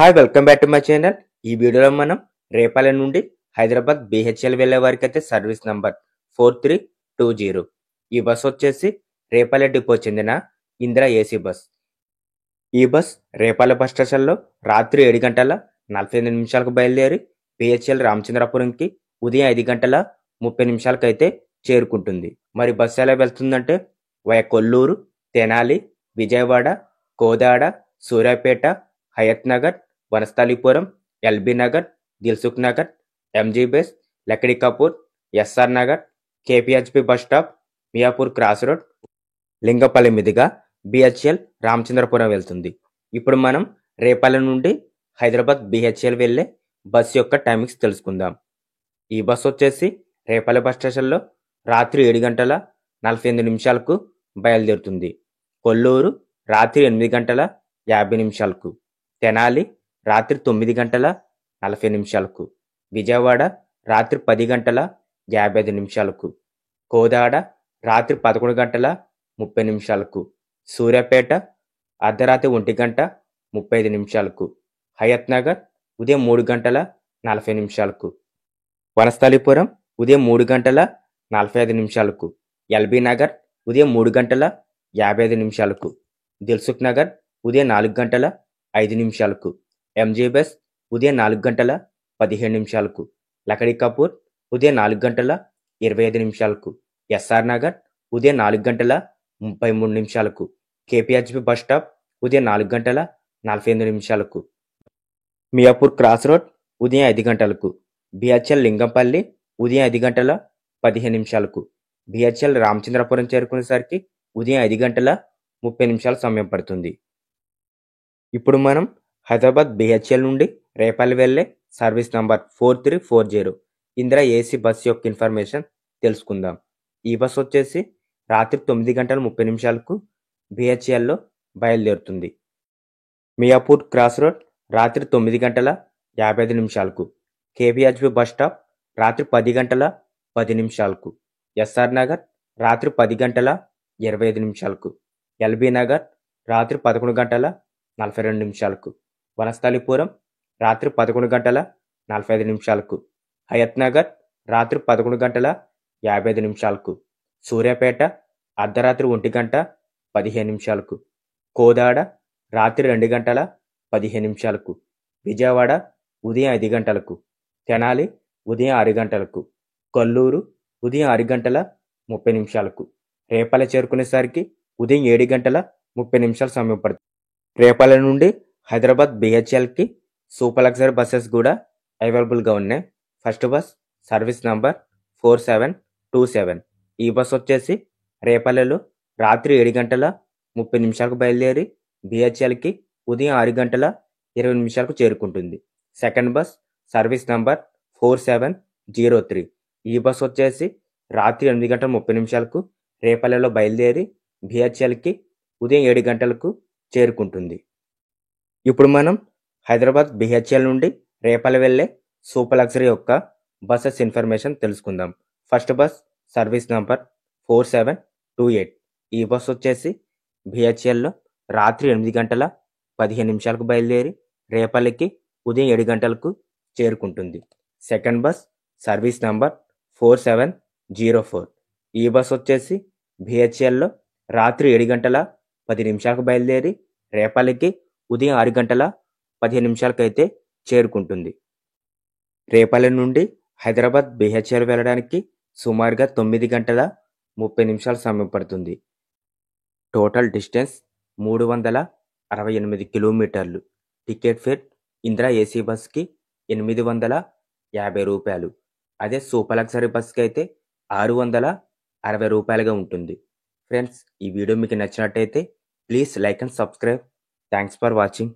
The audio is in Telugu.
Hi welcome back to my channel. ఈ వీడియోలో మనం రేపాల నుండి హైదరాబాద్ బిహెచ్ఎల్ వెళ్ళే వారికి అయితే సర్వీస్ నంబర్ 4320. ఈ బస్ వచ్చేసి రేపాల డిపో చెందిన ఇందిరా ఏసీ బస్. ఈ బస్ రేపాల బస్ స్టేషన్లో రాత్రి 7 గంటల 45 నిమిషాలకు బయలుదేరి బిహెచ్ఎల్ రామచంద్రపురంకి ఉదయం 5 గంటల 30 నిమిషాలకు అయితే చేరుకుంటుంది. మరి బస్సు ఎలా వెళ్తుందంటే via Kolluru, Tenali, Vijayawada, Kodad, Suryapet, Hayath Nagar, Vanasthalipuram, LB Nagar, Dilsukh Nagar, MG బేస్, Lakdikapul, SR Nagar, KPHB bus stop, Miyapur cross road, Lingampalli మీదుగా బిహెచ్ఎల్ రామచంద్రపురం వెళ్తుంది. ఇప్పుడు మనం రేపాల నుండి హైదరాబాద్ బిహెచ్ఎల్ వెళ్ళే బస్ యొక్క టైమింగ్స్ తెలుసుకుందాం. ఈ బస్ వచ్చేసి రేపాల బస్ స్టేషన్లో రాత్రి 7 గంటల 48 నిమిషాలకు బయలుదేరుతుంది. కొల్లూరు రాత్రి 8 గంటల 50 నిమిషాలకు, తెనాలి రాత్రి 9 గంటల 40 నిమిషాలకు, విజయవాడ రాత్రి 10 గంటల 55 నిమిషాలకు, కోదాడ రాత్రి 11 గంటల 30 నిమిషాలకు, సూర్యాపేట అర్ధరాత్రి 1 గంట 35 నిమిషాలకు, హయత్ నగర్ ఉదయం 3 గంటల 40 నిమిషాలకు, వనస్థలిపురం ఉదయం 3 గంటల 45 నిమిషాలకు, ఎల్బీ నగర్ ఉదయం 3 గంటల 55 నిమిషాలకు, దిల్సుఖ్ నగర్ ఉదయం 4 గంటల 5 నిమిషాలకు, ఎంజీ బస్ ఉదయం 4 గంటల 15 నిమిషాలకు, లక్డీ కపూర్ ఉదయం 4 గంటల 25 నిమిషాలకు, ఎస్ఆర్ నగర్ ఉదయం 4 గంటల 33 నిమిషాలకు, కేపీహెచ్పి బస్ స్టాప్ ఉదయం 4 గంటల 48 నిమిషాలకు, మియాపూర్ క్రాస్ రోడ్ ఉదయం 5 గంటలకు, బిహెచ్ఎల్ లింగంపల్లి ఉదయం 5 గంటల 15 నిమిషాలకు, బిహెచ్ఎల్ రామచంద్రపురం చేరుకునేసరికి ఉదయం 5 గంటల 30 నిమిషాల సమయం పడుతుంది. ఇప్పుడు మనం హైదరాబాద్ బిహెచ్ఎల్ నుండి రేపల్లి వెళ్ళే service number 4340 Indira AC bus యొక్క ఇన్ఫర్మేషన్ తెలుసుకుందాం. ఈ బస్ వచ్చేసి రాత్రి 9 గంటల 30 నిమిషాలకు బిహెచ్ఎల్లో బయలుదేరుతుంది. మియాపూర్ క్రాస్ రోడ్ రాత్రి 9 గంటల 55 నిమిషాలకు, కేపీహెచ్పి బస్ స్టాప్ రాత్రి 10 గంటల 10 నిమిషాలకు, ఎస్ఆర్ నగర్ రాత్రి 10 గంటల 25 నిమిషాలకు, ఎల్బీ నగర్ రాత్రి 11 గంటల 42 నిమిషాలకు, వనస్థలిపురం రాత్రి 11 గంటల 45 నిమిషాలకు, హయత్ నగర్ రాత్రి 11 గంటల 55 నిమిషాలకు, సూర్యాపేట అర్ధరాత్రి 1 గంట 15 నిమిషాలకు, కోదాడ రాత్రి 2 గంటల 15 నిమిషాలకు, విజయవాడ ఉదయం 5 గంటలకు, తెనాలి ఉదయం 6 గంటలకు, కొల్లూరు ఉదయం 6 గంటల 30 నిమిషాలకు, రేపల చేరుకునేసరికి ఉదయం 7 గంటల 30 నిమిషాల సమయం పడుతుంది. రేపల నుండి హైదరాబాద్ బిహెచ్ఎల్కి సూపర్ లగ్జరీ బస్సెస్ కూడా అవైలబుల్గా ఉన్నాయి. First bus service number 4727. ఈ బస్ వచ్చేసి రేపలలో రాత్రి 7 గంటల 30 నిమిషాలకు బయలుదేరి బిహెచ్ఎల్కి ఉదయం 6 గంటల 20 నిమిషాలకు చేరుకుంటుంది. Second bus service number 4703. ఈ బస్ వచ్చేసి రాత్రి 8 గంటల 30 నిమిషాలకు రేపలలో బయలుదేరి బిహెచ్ఎల్కి ఉదయం 7 గంటలకు చేరుకుంటుంది. ఇప్పుడు మనం హైదరాబాద్ బిహెచ్ఎల్ నుండి రేపల వెళ్ళే సూపర్ లగ్జరీ యొక్క బస్సెస్ ఇన్ఫర్మేషన్ తెలుసుకుందాం. First bus service number 4728. ఈ బస్ వచ్చేసి బిహెచ్ఎల్లో రాత్రి 8 గంటల 15 నిమిషాలకు బయలుదేరి రేపల్లికి ఉదయం 7 గంటలకు చేరుకుంటుంది. Second bus service number 4704. ఈ బస్ వచ్చేసి బిహెచ్ఎల్లో రాత్రి 7 గంటల 10 నిమిషాలకు బయలుదేరి రేపల్లికి ఉదయం 6 గంటల 15 నిమిషాలకు అయితే చేరుకుంటుంది. రేపల్లి నుండి హైదరాబాద్ బిహెచ్ఎల్ వెళ్ళడానికి సుమారుగా 9 గంటల 30 నిమిషాల సమయం పడుతుంది. టోటల్ డిస్టెన్స్ 368 కిలోమీటర్లు. టికెట్ ఫేర్ ఇందిరా ఏసీ బస్కి 850 రూపాయలు. అదే సూపర్ లగ్జరీ బస్కి అయితే 660 రూపాయలుగా ఉంటుంది. ఫ్రెండ్స్, ఈ వీడియో మీకు నచ్చినట్టయితే please like and subscribe. Thanks for watching.